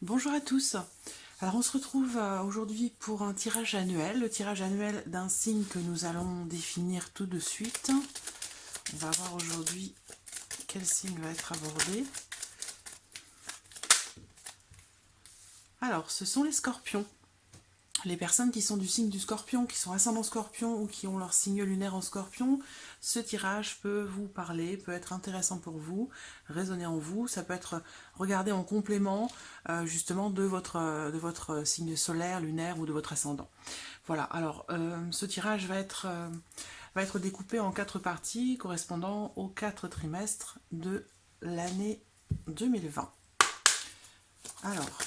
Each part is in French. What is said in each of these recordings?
Bonjour à tous. Alors on se retrouve aujourd'hui pour un tirage annuel, le tirage annuel d'un signe que nous allons définir tout de suite. On va voir aujourd'hui quel signe va être abordé. Alors ce sont les scorpions. Les personnes qui sont du signe du scorpion, qui sont ascendant scorpion ou qui ont leur signe lunaire en scorpion, ce tirage peut vous parler, peut être intéressant pour vous, résonner en vous, ça peut être regardé en complément justement de votre signe solaire, lunaire ou de votre ascendant. Voilà, alors ce tirage va être découpé en 4 parties correspondant aux 4 trimestres de l'année 2020. Alors,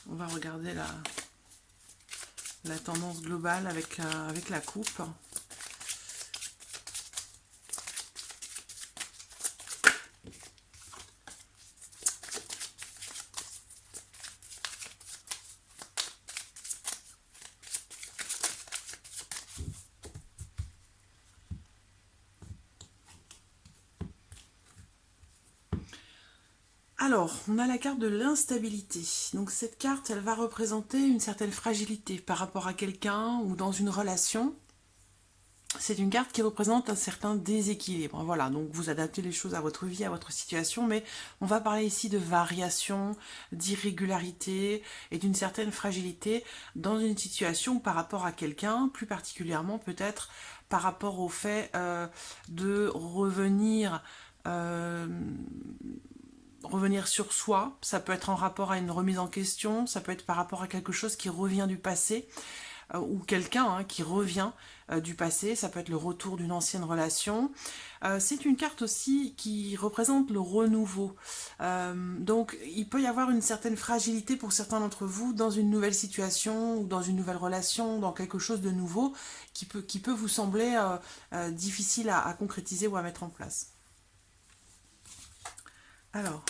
on va regarder la tendance globale avec la coupe. Alors, on a la carte de l'instabilité. Donc cette carte, elle va représenter une certaine fragilité par rapport à quelqu'un ou dans une relation. C'est une carte qui représente un certain déséquilibre. Voilà, donc vous adaptez les choses à votre vie, à votre situation, mais on va parler ici de variation, d'irrégularité et d'une certaine fragilité dans une situation par rapport à quelqu'un, plus particulièrement peut-être par rapport au fait de revenir sur soi. Ça peut être en rapport à une remise en question, ça peut être par rapport à quelque chose qui revient du passé, ou quelqu'un qui revient du passé, ça peut être le retour d'une ancienne relation. C'est une carte aussi qui représente le renouveau. Donc il peut y avoir une certaine fragilité pour certains d'entre vous dans une nouvelle situation ou dans une nouvelle relation, dans quelque chose de nouveau qui peut vous sembler difficile à concrétiser ou à mettre en place. Alors,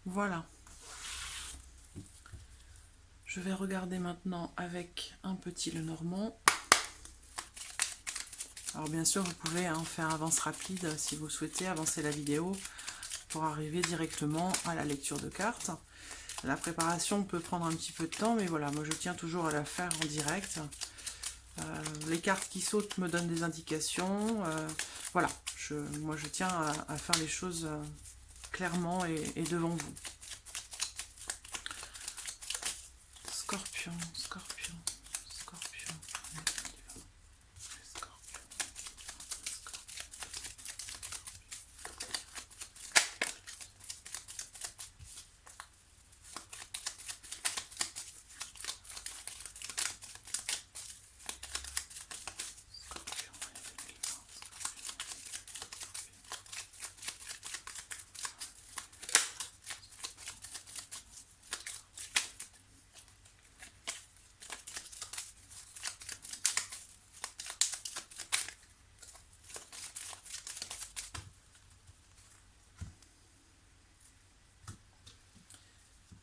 voilà. Je vais regarder maintenant avec un petit Lenormand. Alors bien sûr, vous pouvez faire avance rapide si vous souhaitez avancer la vidéo pour arriver directement à la lecture de cartes. La préparation peut prendre un petit peu de temps, mais voilà, moi je tiens toujours à la faire en direct. Les cartes qui sautent me donnent des indications. Voilà, moi je tiens à faire les choses clairement et devant vous. Scorpion, scorpion, scorpion.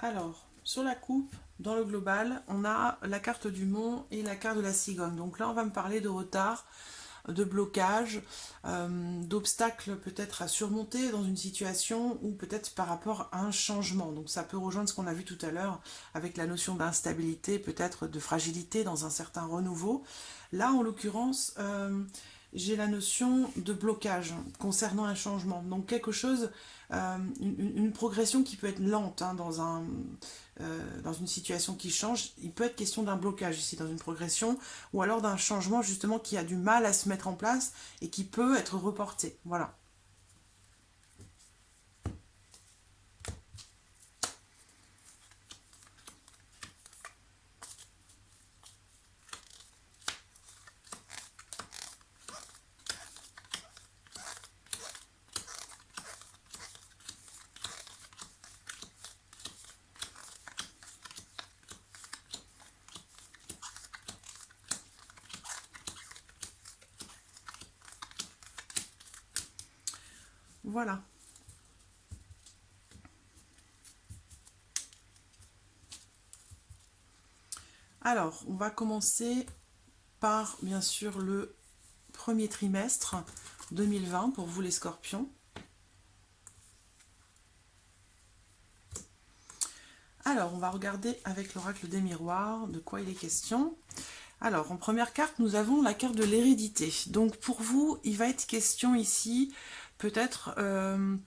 Alors, sur la coupe, dans le global, on a la carte du mont et la carte de la cigogne. Donc là, on va me parler de retard, de blocage, d'obstacles peut-être à surmonter dans une situation ou peut-être par rapport à un changement. Donc ça peut rejoindre ce qu'on a vu tout à l'heure avec la notion d'instabilité, peut-être de fragilité dans un certain renouveau. Là, en l'occurrence, j'ai la notion de blocage concernant un changement. Donc quelque chose, une progression qui peut être lente hein, dans une situation qui change. Il peut être question d'un blocage ici dans une progression ou alors d'un changement justement qui a du mal à se mettre en place et qui peut être reporté. Voilà. Voilà. Alors, on va commencer par, bien sûr, le premier trimestre 2020 pour vous les scorpions. Alors, on va regarder avec l'oracle des miroirs de quoi il est question. Alors, en première carte, nous avons la carte de l'hérédité. Donc, pour vous, il va être question ici, peut-être,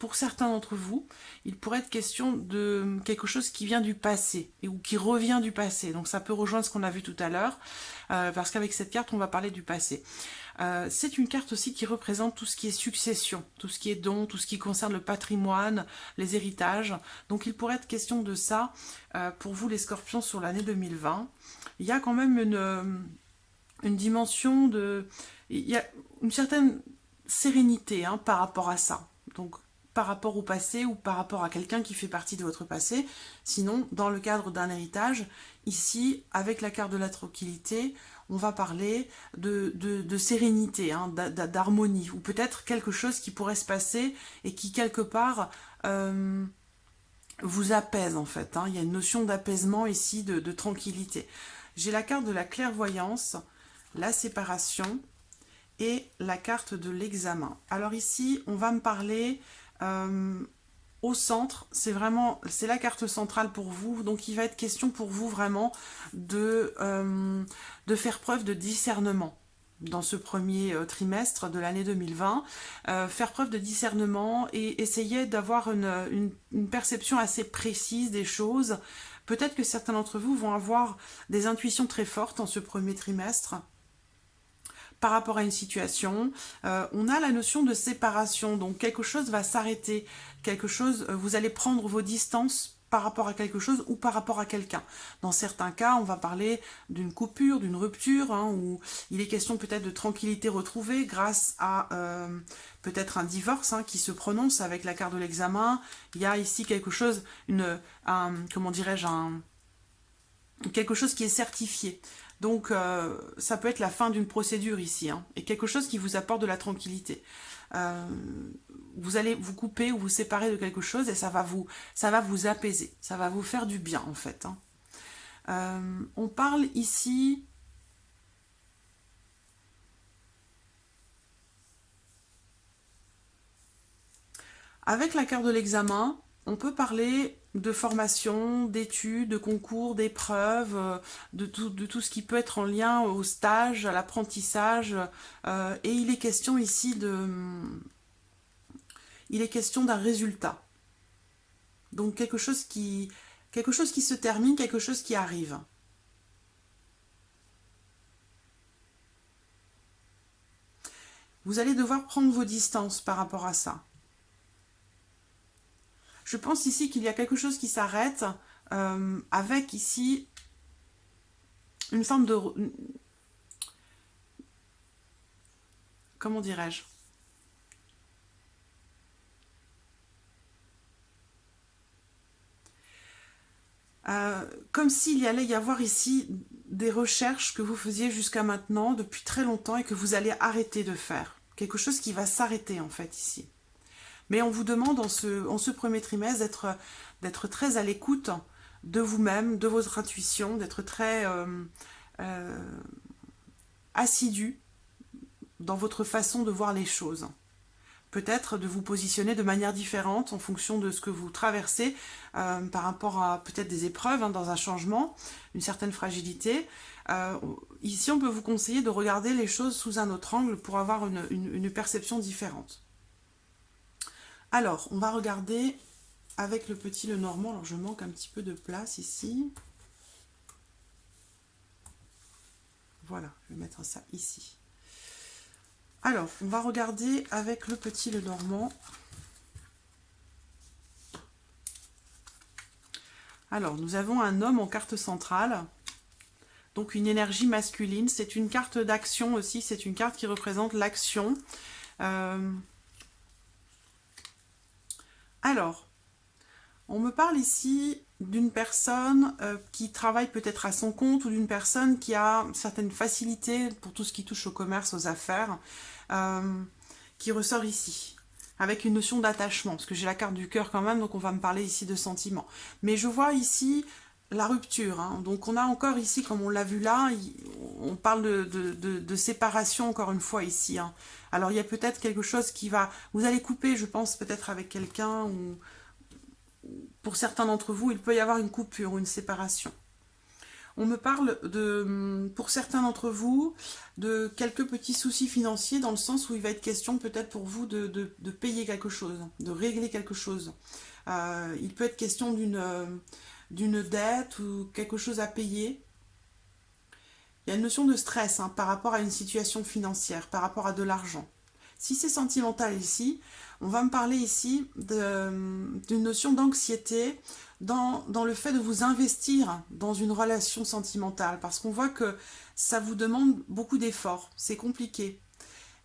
pour certains d'entre vous, il pourrait être question de quelque chose qui vient du passé, ou qui revient du passé. Donc, ça peut rejoindre ce qu'on a vu tout à l'heure, parce qu'avec cette carte, on va parler du passé. C'est une carte aussi qui représente tout ce qui est succession, tout ce qui est don, tout ce qui concerne le patrimoine, les héritages. Donc, il pourrait être question de ça pour vous, les scorpions, sur l'année 2020. Il y a quand même une dimension de... Il y a une certaine sérénité hein, par rapport à ça. Donc, par rapport au passé ou par rapport à quelqu'un qui fait partie de votre passé. Sinon, dans le cadre d'un héritage, ici, avec la carte de la tranquillité, on va parler de sérénité, hein, d'harmonie, ou peut-être quelque chose qui pourrait se passer et qui, quelque part... vous apaise en fait. Hein. Il y a une notion d'apaisement ici, de tranquillité. J'ai la carte de la clairvoyance, la séparation et la carte de l'examen. Alors ici, on va me parler au centre. C'est la carte centrale pour vous. Donc il va être question pour vous vraiment de faire preuve de discernement dans ce premier trimestre de l'année 2020, faire preuve de discernement et essayer d'avoir une perception assez précise des choses. Peut-être que certains d'entre vous vont avoir des intuitions très fortes en ce premier trimestre par rapport à une situation. On a la notion de séparation, donc quelque chose va s'arrêter, vous allez prendre vos distances par rapport à quelque chose ou par rapport à quelqu'un. Dans certains cas, on va parler d'une coupure, d'une rupture, hein, où il est question peut-être de tranquillité retrouvée grâce à peut-être un divorce hein, qui se prononce avec la carte de l'examen. Il y a ici quelque chose, comment dirais-je, quelque chose qui est certifié. Donc, ça peut être la fin d'une procédure ici, hein, et quelque chose qui vous apporte de la tranquillité. Vous allez vous couper ou vous séparer de quelque chose et ça va vous apaiser, ça va vous faire du bien en fait. Hein. On parle ici avec la carte de l'examen, on peut parler de formation, d'études, de concours, d'épreuves, de tout ce qui peut être en lien au stage, à l'apprentissage. Et il est question ici il est question d'un résultat. Donc quelque chose qui se termine, quelque chose qui arrive. Vous allez devoir prendre vos distances par rapport à ça. Je pense ici qu'il y a quelque chose qui s'arrête avec ici une forme de... Comment dirais-je ? Comme s'il y allait y avoir ici des recherches que vous faisiez jusqu'à maintenant, depuis très longtemps, et que vous allez arrêter de faire. Quelque chose qui va s'arrêter en fait ici. Mais on vous demande en ce premier trimestre d'être très à l'écoute de vous-même, de votre intuition, d'être très assidu dans votre façon de voir les choses. Peut-être de vous positionner de manière différente en fonction de ce que vous traversez par rapport à peut-être des épreuves dans un changement, une certaine fragilité. Ici, on peut vous conseiller de regarder les choses sous un autre angle pour avoir une perception différente. Alors, on va regarder avec le petit Lenormand. Alors, je manque un petit peu de place ici. Voilà, je vais mettre ça ici. Alors, on va regarder avec le petit Lenormand. Alors, nous avons un homme en carte centrale. Donc, une énergie masculine. C'est une carte d'action aussi. C'est une carte qui représente l'action. Alors, on me parle ici d'une personne qui travaille peut-être à son compte ou d'une personne qui a certaines facilités pour tout ce qui touche au commerce, aux affaires, qui ressort ici, avec une notion d'attachement, parce que j'ai la carte du cœur quand même, donc on va me parler ici de sentiments. Mais je vois ici la rupture, donc on a encore ici, comme on l'a vu là, on parle de séparation encore une fois ici. Alors il y a peut-être quelque chose qui va... Vous allez couper, je pense, peut-être avec quelqu'un ou... Pour certains d'entre vous, il peut y avoir une coupure ou une séparation. On me parle, pour certains d'entre vous, de quelques petits soucis financiers, dans le sens où il va être question peut-être pour vous de payer quelque chose, de régler quelque chose. Il peut être question d'une dette ou quelque chose à payer. Il y a une notion de stress par rapport à une situation financière, par rapport à de l'argent. Si c'est sentimental ici, on va me parler ici d'une notion d'anxiété dans le fait de vous investir dans une relation sentimentale, parce qu'on voit que ça vous demande beaucoup d'efforts, c'est compliqué.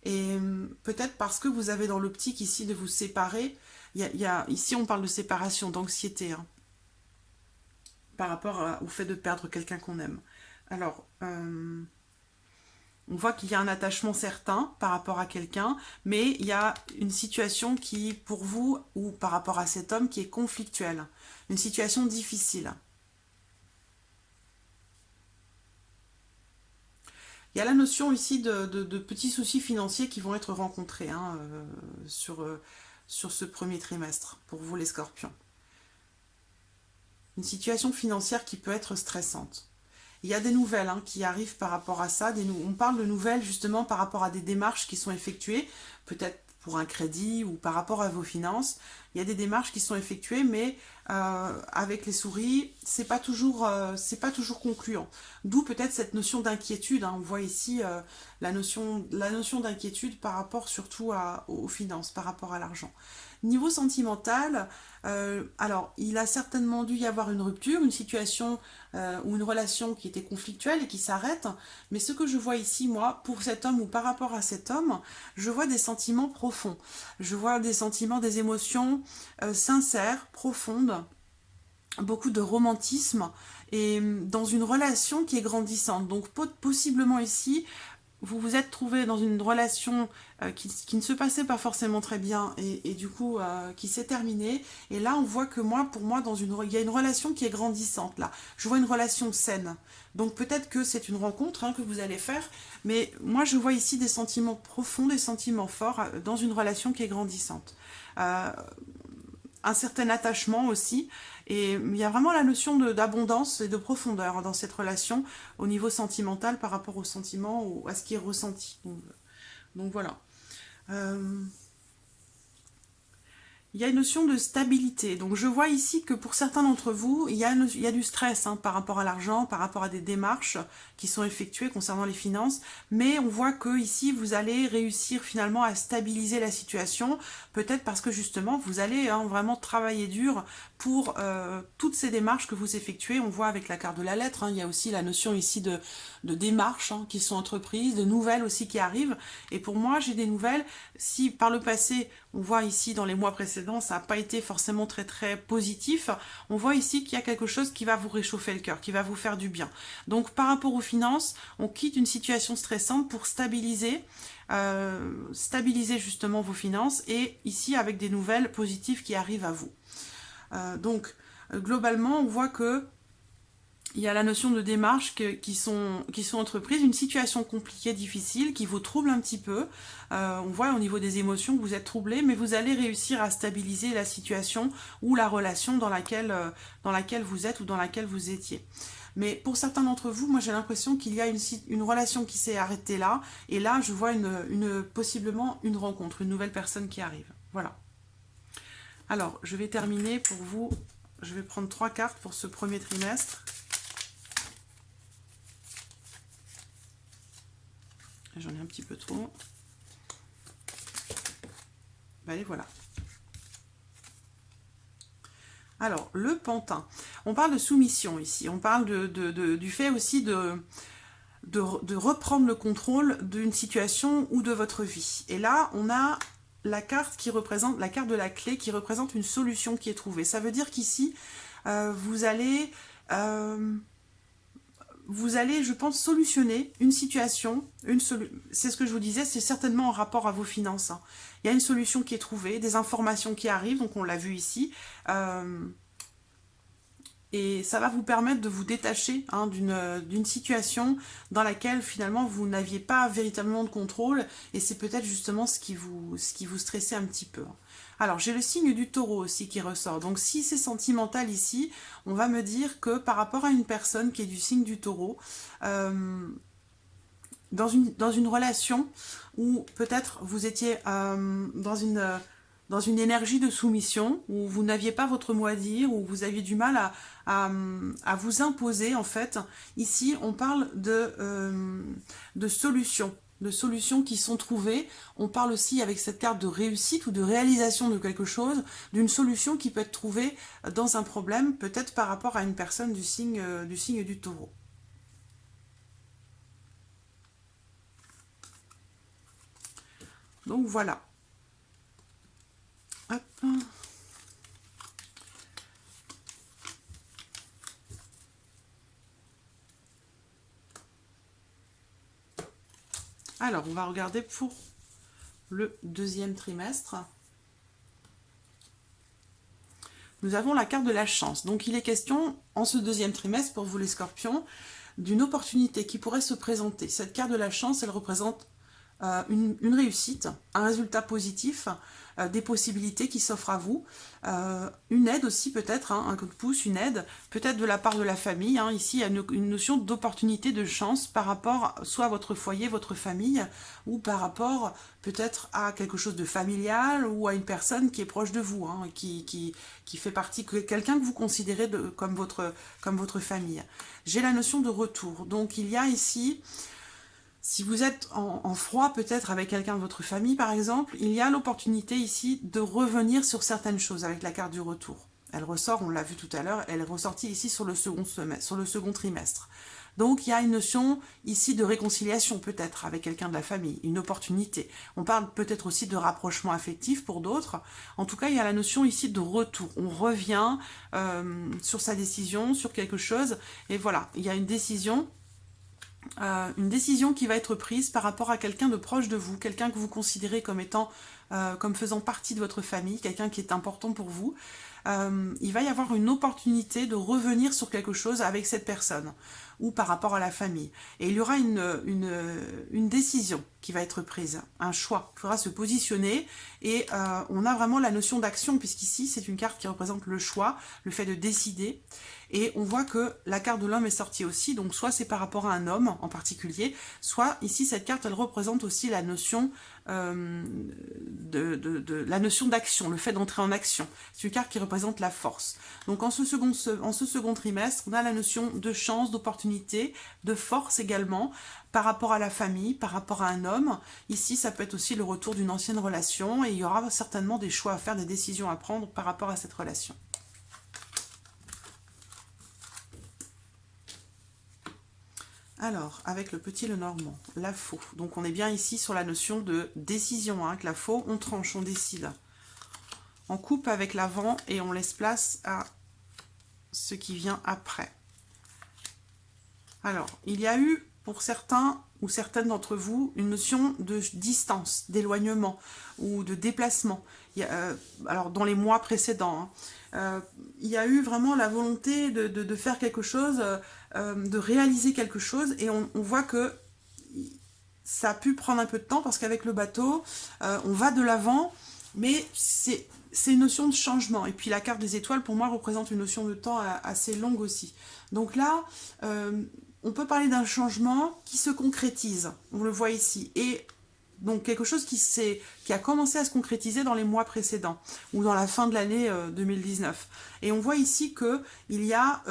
Et peut-être parce que vous avez dans l'optique ici de vous séparer, ici on parle de séparation, d'anxiété, par rapport au fait de perdre quelqu'un qu'on aime. Alors... on voit qu'il y a un attachement certain par rapport à quelqu'un, mais il y a une situation qui, pour vous, ou par rapport à cet homme, qui est conflictuelle. Une situation difficile. Il y a la notion ici de petits soucis financiers qui vont être rencontrés sur ce premier trimestre, pour vous les scorpions. Une situation financière qui peut être stressante. Il y a des nouvelles qui arrivent par rapport à ça. On parle de nouvelles justement par rapport à des démarches qui sont effectuées, peut-être pour un crédit ou par rapport à vos finances. Il y a des démarches qui sont effectuées, mais avec les souris, c'est pas toujours concluant. D'où peut-être cette notion d'inquiétude. On voit ici la notion d'inquiétude par rapport surtout aux finances, par rapport à l'argent. Niveau sentimental, alors il a certainement dû y avoir une rupture, une situation ou une relation qui était conflictuelle et qui s'arrête, mais ce que je vois ici, moi, pour cet homme ou par rapport à cet homme, je vois des sentiments profonds, je vois des sentiments, des émotions sincères, profondes, beaucoup de romantisme et dans une relation qui est grandissante. Donc possiblement ici, vous vous êtes trouvé dans une relation qui ne se passait pas forcément très bien et du coup qui s'est terminée. Et là, on voit que pour moi, il y a une relation qui est grandissante là. Je vois une relation saine. Donc peut-être que c'est une rencontre que vous allez faire, mais moi je vois ici des sentiments profonds, des sentiments forts dans une relation qui est grandissante. Un certain attachement aussi, et il y a vraiment la notion d'abondance et de profondeur dans cette relation au niveau sentimental par rapport au sentiment ou à ce qui est ressenti. Donc voilà. Il y a une notion de stabilité. Donc je vois ici que pour certains d'entre vous, il y a du stress par rapport à l'argent, par rapport à des démarches qui sont effectuées concernant les finances. Mais on voit que ici, vous allez réussir finalement à stabiliser la situation. Peut-être parce que justement, vous allez vraiment travailler dur pour toutes ces démarches que vous effectuez. On voit avec la carte de la lettre, il y a aussi la notion ici de démarches qui sont entreprises, de nouvelles aussi qui arrivent. Et pour moi, j'ai des nouvelles. Si par le passé, on voit ici dans les mois précédents, ça n'a pas été forcément très très positif. On voit ici qu'il y a quelque chose qui va vous réchauffer le cœur, qui va vous faire du bien. Donc par rapport aux finances, on quitte une situation stressante pour stabiliser justement vos finances et ici avec des nouvelles positives qui arrivent à vous. Donc globalement, on voit que il y a la notion de démarche qui sont entreprises, une situation compliquée, difficile, qui vous trouble un petit peu. On voit au niveau des émotions que vous êtes troublé, mais vous allez réussir à stabiliser la situation ou la relation dans laquelle vous êtes ou dans laquelle vous étiez. Mais pour certains d'entre vous, moi j'ai l'impression qu'il y a une relation qui s'est arrêtée là, et là je vois possiblement une rencontre, une nouvelle personne qui arrive. Voilà. Alors, je vais terminer pour vous, je vais prendre 3 cartes pour ce premier trimestre. J'en ai un petit peu trop. Allez, voilà. Alors, le pantin. On parle de soumission ici. On parle du fait aussi de reprendre le contrôle d'une situation ou de votre vie. Et là, on a la carte qui représente, la carte de la clé qui représente une solution qui est trouvée. Ça veut dire qu'ici, vous allez, je pense, solutionner une situation. C'est ce que je vous disais, c'est certainement en rapport à vos finances. Hein. Il y a une solution qui est trouvée, des informations qui arrivent, donc on l'a vu ici. Et ça va vous permettre de vous détacher hein, d'une situation dans laquelle finalement vous n'aviez pas véritablement de contrôle. Et c'est peut-être justement ce qui vous stressait un petit peu. Alors, j'ai le signe du taureau aussi qui ressort. Donc, si c'est sentimental ici, on va me dire que par rapport à une personne qui est du signe du taureau, dans une relation où peut-être vous étiez dans une énergie de soumission, où vous n'aviez pas votre mot à dire, où vous aviez du mal à vous imposer, en fait. Ici, on parle de solutions. De solutions qui sont trouvées. On parle aussi avec cette carte de réussite ou de réalisation de quelque chose, d'une solution qui peut être trouvée dans un problème, peut-être par rapport à une personne du signe du taureau. Donc voilà. Hop. Alors, on va regarder pour le deuxième trimestre. Nous avons la carte de la chance. Donc, il est question, en ce deuxième trimestre, pour vous les scorpions, d'une opportunité qui pourrait se présenter. Cette carte de la chance, elle représente une réussite, un résultat positif, des possibilités qui s'offrent à vous, une aide aussi peut-être, hein, un coup de pouce, une aide, peut-être de la part de la famille. Hein. Ici, il y a une notion d'opportunité, de chance par rapport soit à votre foyer, votre famille, ou par rapport peut-être à quelque chose de familial ou à une personne qui est proche de vous, hein, qui fait partie, quelqu'un que vous considérez comme votre famille. J'ai la notion de retour. Donc, il y a ici... Si vous êtes en froid peut-être avec quelqu'un de votre famille par exemple, il y a l'opportunité ici de revenir sur certaines choses avec la carte du retour. Elle ressort, on l'a vu tout à l'heure, elle est ressortie ici sur le second trimestre. Donc il y a une notion ici de réconciliation peut-être avec quelqu'un de la famille, une opportunité. On parle peut-être aussi de rapprochement affectif pour d'autres. En tout cas, il y a la notion ici de retour. On revient sur sa décision, sur quelque chose. Et voilà, il y a une décision qui va être prise par rapport à quelqu'un de proche de vous, quelqu'un que vous considérez comme comme faisant partie de votre famille, quelqu'un qui est important pour vous. Il va y avoir une opportunité de revenir sur quelque chose avec cette personne ou par rapport à la famille. Et il y aura une décision qui va être prise, un choix. Il faudra se positionner et on a vraiment la notion d'action puisqu'ici c'est une carte qui représente le choix, le fait de décider. Et on voit que la carte de l'homme est sortie aussi, donc soit c'est par rapport à un homme en particulier, soit ici cette carte elle représente aussi la notion la notion d'action, le fait d'entrer en action. C'est une carte qui représente la force. Donc en ce second trimestre, on a la notion de chance, d'opportunité, de force également, par rapport à la famille, par rapport à un homme. Ici, ça peut être aussi le retour d'une ancienne relation et il y aura certainement des choix à faire, des décisions à prendre par rapport à cette relation. Alors, avec le petit Lenormand, la faux. Donc, on est bien ici sur la notion de décision. Hein, que la faux, on tranche, on décide. On coupe avec l'avant et on laisse place à ce qui vient après. Alors, il y a eu, pour certains ou certaines d'entre vous, une notion de distance, d'éloignement ou de déplacement. Alors, dans les mois précédents, hein, Il y a eu vraiment la volonté de faire quelque chose, de réaliser quelque chose, et on voit que ça a pu prendre un peu de temps parce qu'avec le bateau, on va de l'avant, mais c'est une notion de changement. Et puis la carte des étoiles, pour moi, représente une notion de temps assez longue aussi. Donc là, on peut parler d'un changement qui se concrétise. On le voit ici. Et donc quelque chose qui a commencé à se concrétiser dans les mois précédents, ou dans la fin de l'année 2019. Et on voit ici qu'il y a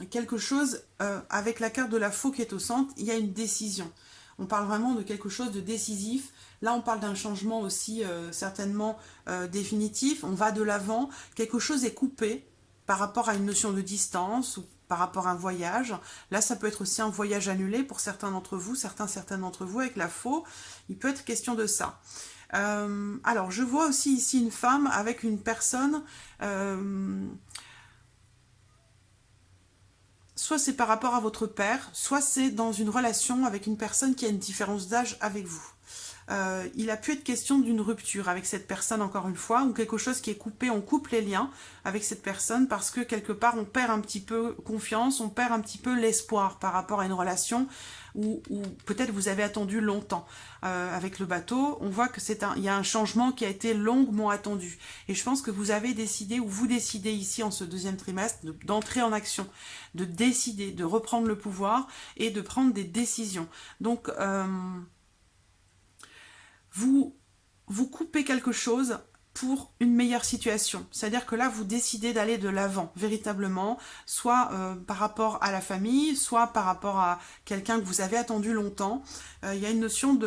quelque chose, avec la carte de la faux qui est au centre, il y a une décision. On parle vraiment de quelque chose de décisif. Là, on parle d'un changement aussi certainement définitif. On va de l'avant. Quelque chose est coupé par rapport à une notion de distance ou par rapport à un voyage. Là, ça peut être aussi un voyage annulé pour certains d'entre vous, certaines d'entre vous. Avec la faux, il peut être question de ça. Alors, je vois aussi ici une femme avec une personne... soit c'est par rapport à votre père, soit c'est dans une relation avec une personne qui a une différence d'âge avec vous. Il a pu être question d'une rupture avec cette personne, encore une fois, ou quelque chose qui est coupé, on coupe les liens avec cette personne parce que quelque part on perd un petit peu confiance, on perd un petit peu l'espoir par rapport à une relation où peut-être vous avez attendu longtemps. Avec le bateau, on voit que il y a un changement qui a été longuement attendu. Et je pense que vous avez décidé, ou vous décidez ici en ce deuxième trimestre, d'entrer en action, de décider, de reprendre le pouvoir et de prendre des décisions. Donc, vous coupez quelque chose pour une meilleure situation. C'est-à-dire que là, vous décidez d'aller de l'avant, véritablement, soit par rapport à la famille, soit par rapport à quelqu'un que vous avez attendu longtemps. Il y a une notion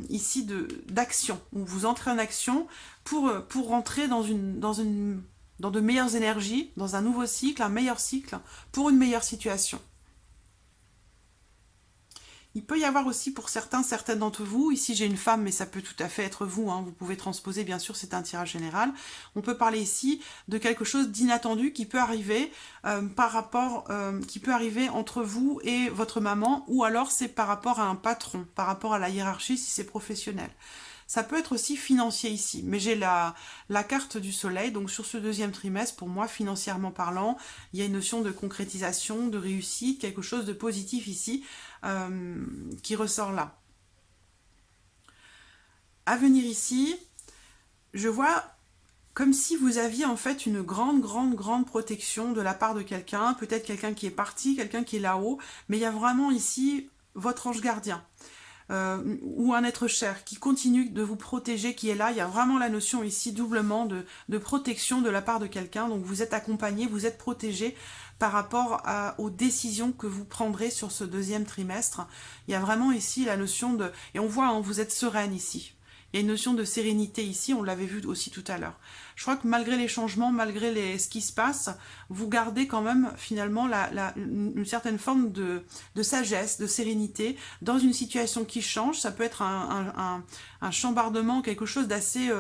ici d'action, où vous entrez en action pour rentrer dans de meilleures énergies, dans un nouveau cycle, un meilleur cycle, pour une meilleure situation. Il peut y avoir aussi pour certaines d'entre vous, ici j'ai une femme, mais ça peut tout à fait être vous, hein, vous pouvez transposer, bien sûr, c'est un tirage général. On peut parler ici de quelque chose d'inattendu qui peut arriver qui peut arriver entre vous et votre maman, ou alors c'est par rapport à un patron, par rapport à la hiérarchie si c'est professionnel. Ça peut être aussi financier ici, mais j'ai la carte du soleil, donc sur ce deuxième trimestre, pour moi, financièrement parlant, il y a une notion de concrétisation, de réussite, quelque chose de positif ici, qui ressort là. À venir ici, je vois comme si vous aviez en fait une grande protection de la part de quelqu'un, peut-être quelqu'un qui est parti, quelqu'un qui est là-haut, mais il y a vraiment ici votre ange gardien. Ou un être cher qui continue de vous protéger, qui est là. Il y a vraiment la notion ici doublement de protection de la part de quelqu'un. Donc vous êtes accompagné, vous êtes protégé par rapport aux décisions que vous prendrez sur ce deuxième trimestre. Il y a vraiment ici la notion de... Et on voit, hein, vous êtes sereine ici. Il y a une notion de sérénité ici, on l'avait vu aussi tout à l'heure. Je crois que malgré les changements, malgré ce qui se passe, vous gardez quand même finalement une certaine forme de sagesse, de sérénité dans une situation qui change. Ça peut être un chambardement, quelque chose d'assez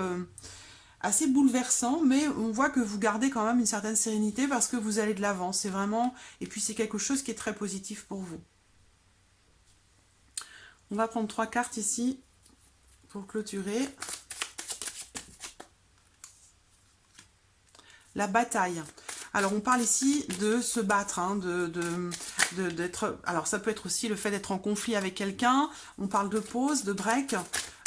assez bouleversant, mais on voit que vous gardez quand même une certaine sérénité parce que vous allez de l'avant. C'est vraiment... Et puis c'est quelque chose qui est très positif pour vous. On va prendre 3 cartes ici pour clôturer. La bataille. Alors on parle ici de se battre, hein, d'être... Alors ça peut être aussi le fait d'être en conflit avec quelqu'un. On parle de pause, de break.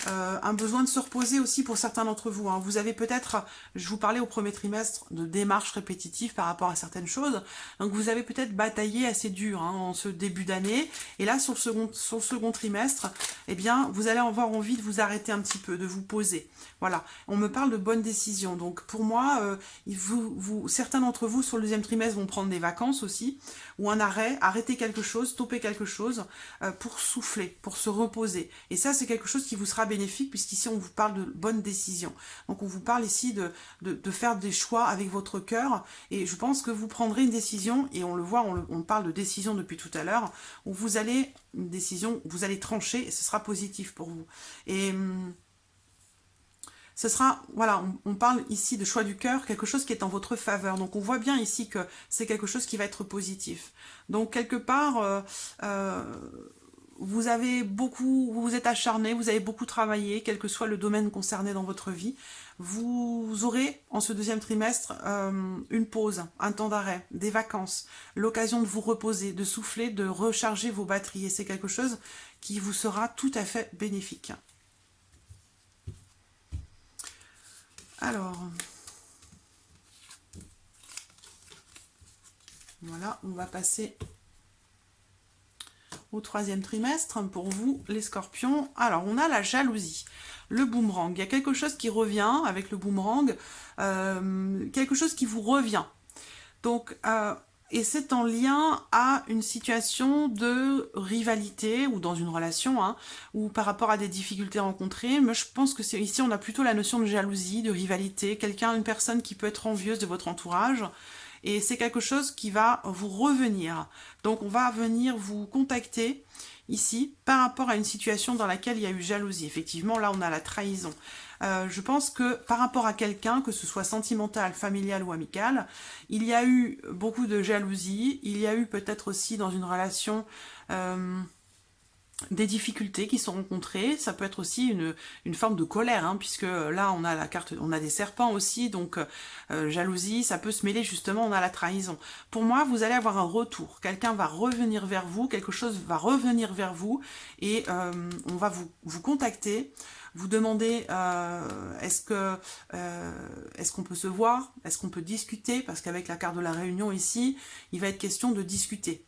Un besoin de se reposer aussi pour certains d'entre vous. Hein. Vous avez peut-être, je vous parlais au premier trimestre de démarches répétitives par rapport à certaines choses. Donc vous avez peut-être bataillé assez dur, hein, en ce début d'année. Et là, sur le second trimestre, eh bien, vous allez avoir envie de vous arrêter un petit peu, de vous poser. Voilà. On me parle de bonnes décisions. Donc pour moi, certains d'entre vous sur le deuxième trimestre vont prendre des vacances aussi, ou un arrêt, arrêter quelque chose, stopper quelque chose pour souffler, pour se reposer. Et ça, c'est quelque chose qui vous sera bénéfique, puisqu'ici on vous parle de bonnes décisions. Donc on vous parle ici de faire des choix avec votre cœur, et je pense que vous prendrez une décision, et on le voit, on parle de décision depuis tout à l'heure, où vous allez trancher, et ce sera positif pour vous. Et ce sera, voilà, on parle ici de choix du cœur, quelque chose qui est en votre faveur. Donc on voit bien ici que c'est quelque chose qui va être positif. Donc quelque part, vous avez beaucoup, vous vous êtes acharné, vous avez beaucoup travaillé, quel que soit le domaine concerné dans votre vie. Vous aurez en ce deuxième trimestre une pause, un temps d'arrêt, des vacances, l'occasion de vous reposer, de souffler, de recharger vos batteries. Et c'est quelque chose qui vous sera tout à fait bénéfique. Alors, voilà, on va passer au troisième trimestre pour vous, les scorpions. Alors, on a la jalousie, le boomerang. Il y a quelque chose qui revient avec le boomerang, quelque chose qui vous revient. Donc, et c'est en lien à une situation de rivalité ou dans une relation, hein, ou par rapport à des difficultés rencontrées. Mais je pense que ici, on a plutôt la notion de jalousie, de rivalité, une personne qui peut être envieuse de votre entourage. Et c'est quelque chose qui va vous revenir. Donc on va venir vous contacter ici par rapport à une situation dans laquelle il y a eu jalousie. Effectivement, là on a la trahison. Je pense que par rapport à quelqu'un, que ce soit sentimental, familial ou amical, il y a eu beaucoup de jalousie. Il y a eu peut-être aussi dans une relation des difficultés qui sont rencontrées, ça peut être aussi une forme de colère, hein, puisque là on a la carte, on a des serpents aussi, donc jalousie, ça peut se mêler justement, on a la trahison. Pour moi, vous allez avoir un retour, quelqu'un va revenir vers vous, quelque chose va revenir vers vous, et on va vous contacter, vous demander est-ce qu'on peut se voir, est-ce qu'on peut discuter, parce qu'avec la carte de la réunion ici, il va être question de discuter.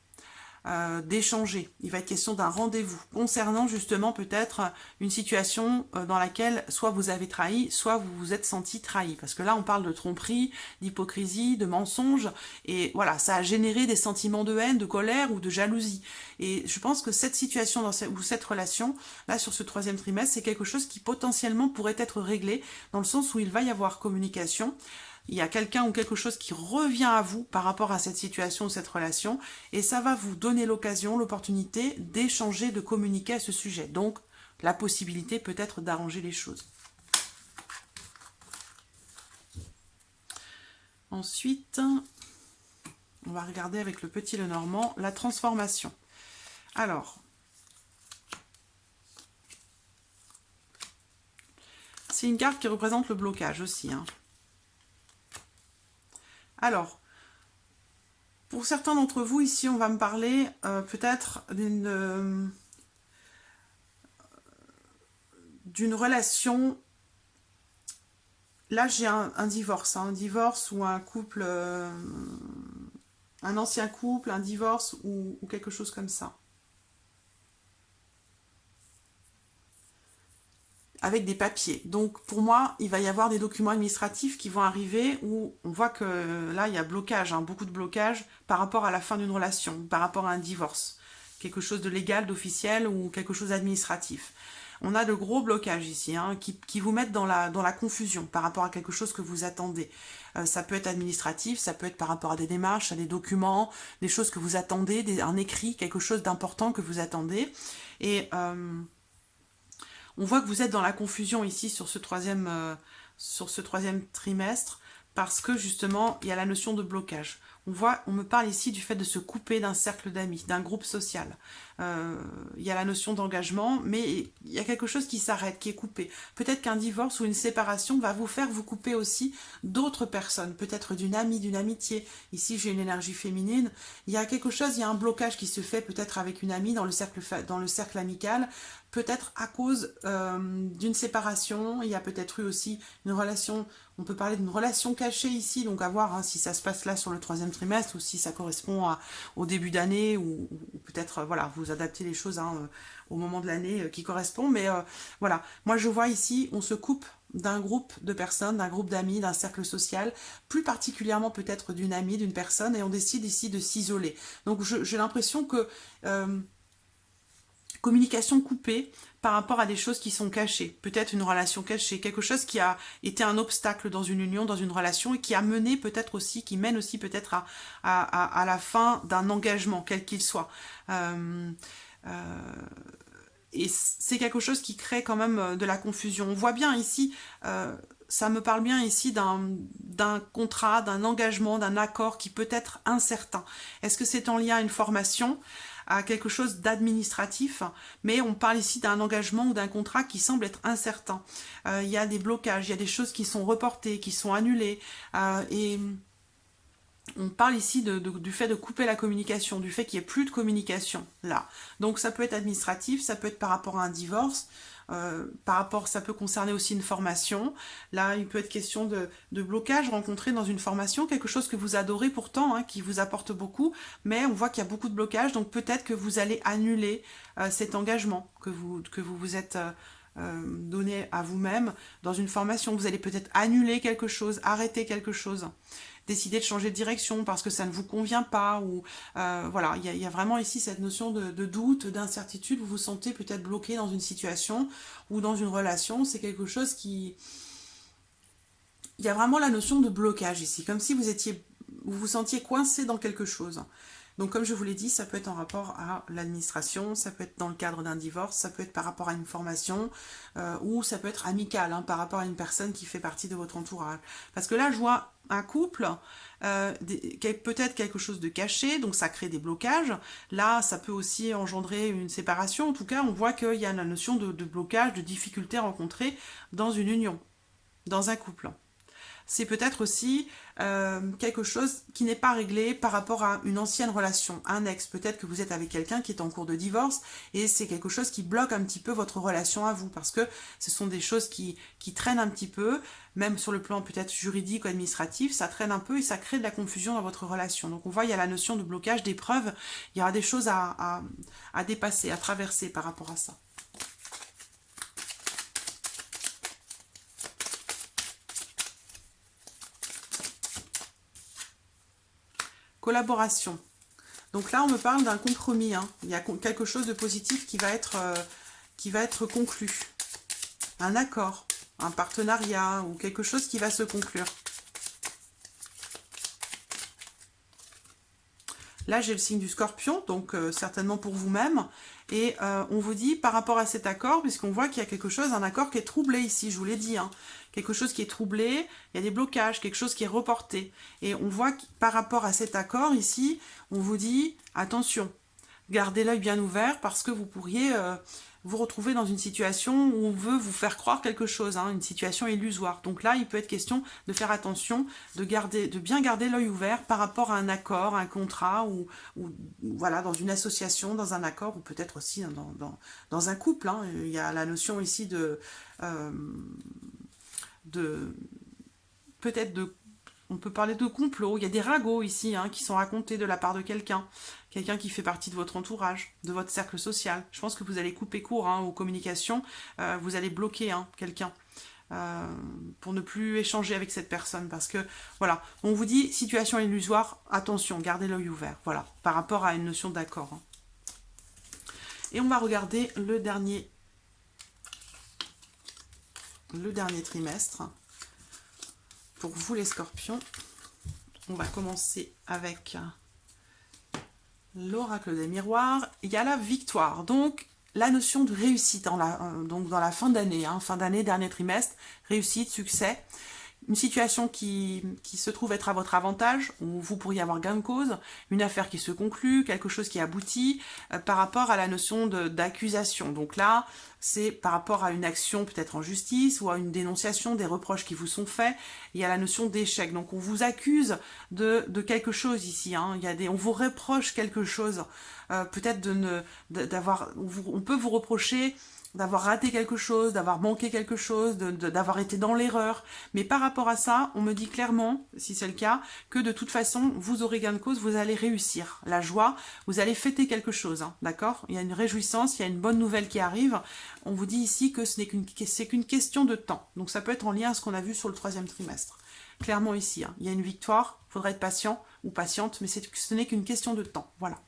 D'échanger. Il va être question d'un rendez-vous concernant justement peut-être une situation dans laquelle soit vous avez trahi, soit vous vous êtes senti trahi. Parce que là, on parle de tromperie, d'hypocrisie, de mensonge. Et voilà, ça a généré des sentiments de haine, de colère ou de jalousie. Et je pense que cette situation ou cette relation, là, sur ce troisième trimestre, c'est quelque chose qui potentiellement pourrait être réglé dans le sens où il va y avoir communication. Il y a quelqu'un ou quelque chose qui revient à vous par rapport à cette situation ou cette relation, et ça va vous donner l'occasion, l'opportunité d'échanger, de communiquer à ce sujet. Donc, la possibilité peut-être d'arranger les choses. Ensuite, on va regarder avec le petit Lenormand la transformation. Alors, c'est une carte qui représente le blocage aussi, hein. Alors, pour certains d'entre vous, ici, on va me parler peut-être d'une relation. Là, j'ai un divorce, hein, un divorce ou un couple, un ancien couple, un divorce ou quelque chose comme ça. Avec des papiers. Donc pour moi, il va y avoir des documents administratifs qui vont arriver où on voit que là, il y a blocage, hein, beaucoup de blocage par rapport à la fin d'une relation, par rapport à un divorce. Quelque chose de légal, d'officiel ou quelque chose d'administratif. On a de gros blocages ici, hein, qui vous mettent dans la confusion par rapport à quelque chose que vous attendez. Ça peut être administratif, ça peut être par rapport à des démarches, à des documents, des choses que vous attendez, un écrit, quelque chose d'important que vous attendez. Et on voit que vous êtes dans la confusion ici sur ce troisième trimestre parce que justement, il y a la notion de blocage. On me parle ici du fait de se couper d'un cercle d'amis, d'un groupe social. Il y a la notion d'engagement, mais il y a quelque chose qui s'arrête, qui est coupé. Peut-être qu'un divorce ou une séparation va vous faire vous couper aussi d'autres personnes, peut-être d'une amie, d'une amitié. Ici, j'ai une énergie féminine. Il y a quelque chose, il y a un blocage qui se fait peut-être avec une amie dans le cercle amical, peut-être à cause d'une séparation. Il y a peut-être eu aussi une relation, on peut parler d'une relation cachée ici, donc à voir hein, si ça se passe là sur le troisième trimestre ou si ça correspond au début d'année ou peut-être voilà, vous adaptez les choses hein, au moment de l'année qui correspond. Mais voilà, moi je vois ici, on se coupe d'un groupe de personnes, d'un groupe d'amis, d'un cercle social, plus particulièrement peut-être d'une amie, d'une personne, et on décide ici de s'isoler. Donc j'ai l'impression que communication coupée par rapport à des choses qui sont cachées, peut-être une relation cachée, quelque chose qui a été un obstacle dans une union, dans une relation, et qui a mené peut-être aussi, qui mène aussi peut-être à la fin d'un engagement, quel qu'il soit. Et c'est quelque chose qui crée quand même de la confusion. On voit bien ici, ça me parle bien ici d'un contrat, d'un engagement, d'un accord qui peut être incertain. Est-ce que c'est en lien à une formation ? à quelque chose d'administratif, mais on parle ici d'un engagement ou d'un contrat qui semble être incertain. Il y a des blocages, il y a des choses qui sont reportées, qui sont annulées, et on parle ici du fait de couper la communication, du fait qu'il n'y ait plus de communication là. Donc ça peut être administratif, ça peut être par rapport à un divorce, ça peut concerner aussi une formation. Là, il peut être question de blocage rencontré dans une formation, quelque chose que vous adorez pourtant, hein, qui vous apporte beaucoup, mais on voit qu'il y a beaucoup de blocages, donc peut-être que vous allez annuler cet engagement que vous êtes donné à vous-même dans une formation. Vous allez peut-être annuler quelque chose, arrêter quelque chose, décider de changer de direction parce que ça ne vous convient pas, ou voilà, il y a vraiment ici cette notion de doute, d'incertitude. Vous vous sentez peut-être bloqué dans une situation ou dans une relation. C'est quelque chose qui... Il y a vraiment la notion de blocage ici, comme si vous vous sentiez coincé dans quelque chose. Donc comme je vous l'ai dit, ça peut être en rapport à l'administration, ça peut être dans le cadre d'un divorce, ça peut être par rapport à une formation, ou ça peut être amical, hein, par rapport à une personne qui fait partie de votre entourage. Parce que là, je vois un couple, peut-être quelque chose de caché, donc ça crée des blocages. Là, ça peut aussi engendrer une séparation. En tout cas, on voit qu'il y a la notion de blocage, de difficulté rencontrée dans une union, dans un couple. C'est peut-être aussi quelque chose qui n'est pas réglé par rapport à une ancienne relation, un ex. Peut-être que vous êtes avec quelqu'un qui est en cours de divorce et c'est quelque chose qui bloque un petit peu votre relation à vous, parce que ce sont des choses qui traînent un petit peu, même sur le plan peut-être juridique ou administratif, ça traîne un peu et ça crée de la confusion dans votre relation. Donc on voit, il y a la notion de blocage, d'épreuve, il y aura des choses à dépasser, à traverser par rapport à ça. Collaboration. Donc là, on me parle d'un compromis. Hein. Il y a quelque chose de positif qui va être conclu. Un accord, un partenariat ou quelque chose qui va se conclure. Là, j'ai le signe du Scorpion, donc certainement pour vous-même. Et on vous dit, par rapport à cet accord, puisqu'on voit qu'il y a quelque chose, un accord qui est troublé ici, je vous l'ai dit. Hein, quelque chose qui est troublé, il y a des blocages, quelque chose qui est reporté. Et on voit que par rapport à cet accord ici, on vous dit, attention, gardez l'œil bien ouvert parce que vous pourriez vous retrouver dans une situation où on veut vous faire croire quelque chose, hein, une situation illusoire. Donc là, il peut être question de faire attention, de bien garder l'œil ouvert par rapport à un accord, un contrat, ou voilà, dans une association, dans un accord, ou peut-être aussi dans un couple. Hein. Il y a la notion ici on peut parler de complot, il y a des ragots ici hein, qui sont racontés de la part de quelqu'un qui fait partie de votre entourage, de votre cercle social. Je pense que vous allez couper court hein, aux communications, vous allez bloquer hein, quelqu'un pour ne plus échanger avec cette personne, parce que voilà, on vous dit situation illusoire, attention, gardez l'œil ouvert, voilà, par rapport à une notion d'accord. Hein. Et on va regarder le dernier trimestre. Pour vous les scorpions, on va commencer avec l'oracle des miroirs. Il y a la victoire, donc la notion de réussite donc dans la fin d'année, hein, dernier trimestre, réussite, succès. Une situation qui se trouve être à votre avantage, où vous pourriez avoir gain de cause, une affaire qui se conclut, quelque chose qui aboutit, par rapport à la notion d'accusation. Donc là, c'est par rapport à une action peut-être en justice, ou à une dénonciation, des reproches qui vous sont faits. Il y a la notion d'échec. Donc on vous accuse de quelque chose ici. Hein. On vous reproche quelque chose. Peut-être on peut vous reprocher d'avoir raté quelque chose, d'avoir manqué quelque chose, d'avoir été dans l'erreur. Mais par rapport à ça, on me dit clairement, si c'est le cas, que de toute façon, vous aurez gain de cause, vous allez réussir. La joie, vous allez fêter quelque chose, hein, d'accord ? Il y a une réjouissance, il y a une bonne nouvelle qui arrive. On vous dit ici que c'est qu'une question de temps. Donc ça peut être en lien à ce qu'on a vu sur le 3e trimestre. Clairement ici, hein, il y a une victoire, il faudra être patient ou patiente, mais ce n'est qu'une question de temps. Voilà.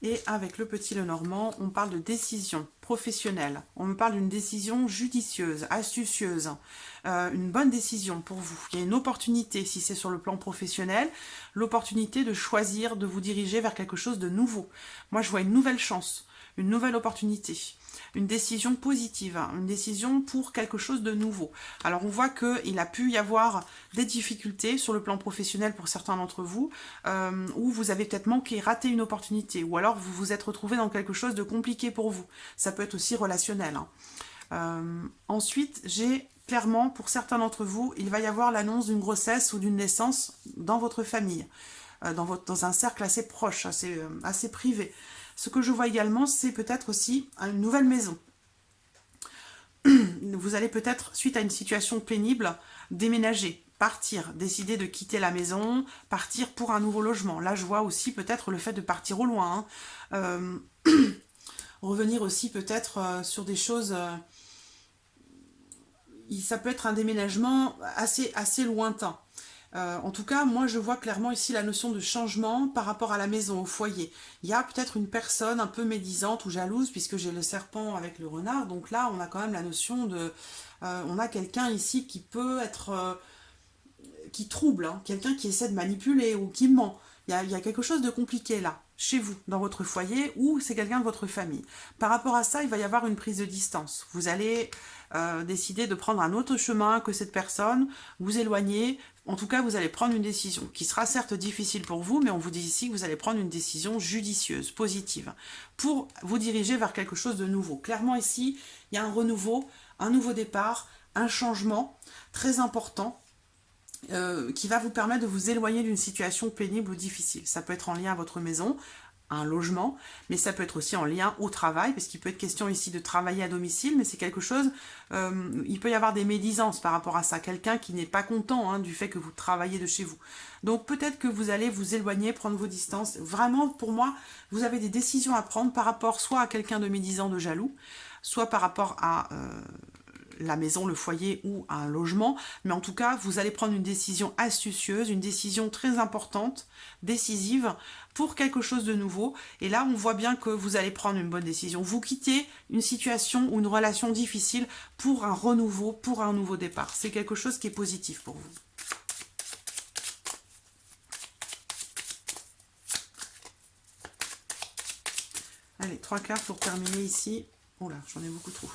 Et avec le petit Lenormand, on parle de décision professionnel. On me parle d'une décision judicieuse, astucieuse, une bonne décision pour vous. Il y a une opportunité, si c'est sur le plan professionnel, l'opportunité de choisir, de vous diriger vers quelque chose de nouveau. Moi, je vois une nouvelle chance, une nouvelle opportunité, une décision positive, une décision pour quelque chose de nouveau. Alors, on voit qu'il a pu y avoir des difficultés sur le plan professionnel pour certains d'entre vous, où vous avez peut-être manqué, raté une opportunité, ou alors vous vous êtes retrouvé dans quelque chose de compliqué pour vous. Ça peut être aussi relationnel. Ensuite, j'ai clairement, pour certains d'entre vous, il va y avoir l'annonce d'une grossesse ou d'une naissance dans votre famille, dans un cercle assez proche, assez privé. Ce que je vois également, c'est peut-être aussi une nouvelle maison. Vous allez peut-être, suite à une situation pénible, déménager, partir, décider de quitter la maison, partir pour un nouveau logement. Là, je vois aussi peut-être le fait de partir au loin. Revenir aussi peut-être sur des choses... ça peut être un déménagement assez lointain. En tout cas, moi, je vois clairement ici la notion de changement par rapport à la maison, au foyer. Il y a peut-être une personne un peu médisante ou jalouse, puisque j'ai le serpent avec le renard. Donc là, on a quand même la notion de... on a quelqu'un ici qui peut être... qui trouble, hein, quelqu'un qui essaie de manipuler ou qui ment. Il y a quelque chose de compliqué là, chez vous, dans votre foyer, ou c'est quelqu'un de votre famille. Par rapport à ça, il va y avoir une prise de distance. Vous allez décider de prendre un autre chemin que cette personne, vous éloigner. En tout cas, vous allez prendre une décision qui sera certes difficile pour vous, mais on vous dit ici que vous allez prendre une décision judicieuse, positive, pour vous diriger vers quelque chose de nouveau. Clairement ici, il y a un renouveau, un nouveau départ, un changement très important, qui va vous permettre de vous éloigner d'une situation pénible ou difficile. Ça peut être en lien à votre maison, un logement, mais ça peut être aussi en lien au travail, parce qu'il peut être question ici de travailler à domicile, mais c'est quelque chose, il peut y avoir des médisances par rapport à ça, quelqu'un qui n'est pas content du fait que vous travaillez de chez vous. Donc peut-être que vous allez vous éloigner, prendre vos distances. Vraiment, pour moi, vous avez des décisions à prendre par rapport soit à quelqu'un de médisant, de jaloux, soit par rapport à... la maison, le foyer ou un logement, mais en tout cas, vous allez prendre une décision astucieuse, une décision très importante, décisive, pour quelque chose de nouveau, et là, on voit bien que vous allez prendre une bonne décision. Vous quittez une situation ou une relation difficile pour un renouveau, pour un nouveau départ. C'est quelque chose qui est positif pour vous. Allez, 3 cartes pour terminer ici. Oh là, j'en ai beaucoup trop.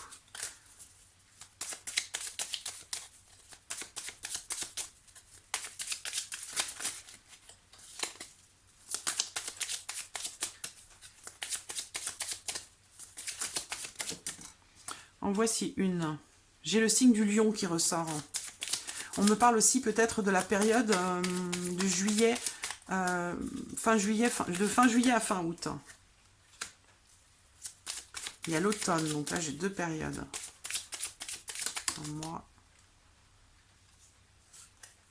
En voici une. J'ai le signe du lion qui ressort. On me parle aussi peut-être de la période de juillet, fin juillet à fin août. Il y a l'automne, donc là j'ai 2 périodes.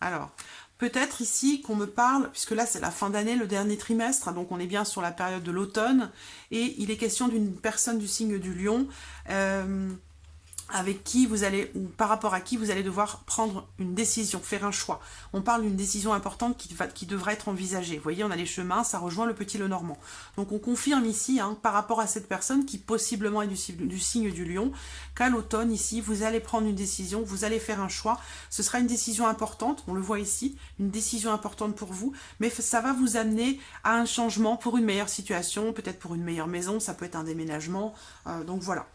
Alors, peut-être ici qu'on me parle, puisque là c'est la fin d'année, le dernier trimestre, donc on est bien sur la période de l'automne, et il est question d'une personne du signe du lion, avec qui vous allez, ou par rapport à qui vous allez devoir prendre une décision, faire un choix. On parle d'une décision importante qui devra être envisagée. Vous voyez, on a les chemins, ça rejoint le petit Lenormand. Donc on confirme ici, par rapport à cette personne qui possiblement est du signe du lion, qu'à l'automne ici, vous allez prendre une décision, vous allez faire un choix. Ce sera une décision importante, on le voit ici, une décision importante pour vous, mais ça va vous amener à un changement pour une meilleure situation, peut-être pour une meilleure maison, ça peut être un déménagement, donc voilà.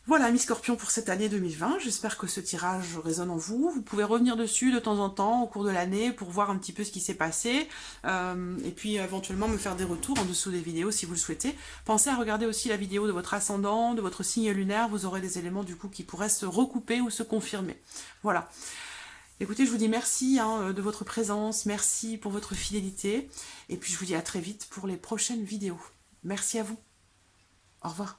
Voilà, mes scorpions, pour cette année 2020. J'espère que ce tirage résonne en vous. Vous pouvez revenir dessus de temps en temps au cours de l'année pour voir un petit peu ce qui s'est passé. Et puis éventuellement me faire des retours en dessous des vidéos si vous le souhaitez. Pensez à regarder aussi la vidéo de votre ascendant, de votre signe lunaire. Vous aurez des éléments du coup qui pourraient se recouper ou se confirmer. Voilà. Écoutez, je vous dis merci de votre présence. Merci pour votre fidélité. Et puis je vous dis à très vite pour les prochaines vidéos. Merci à vous. Au revoir.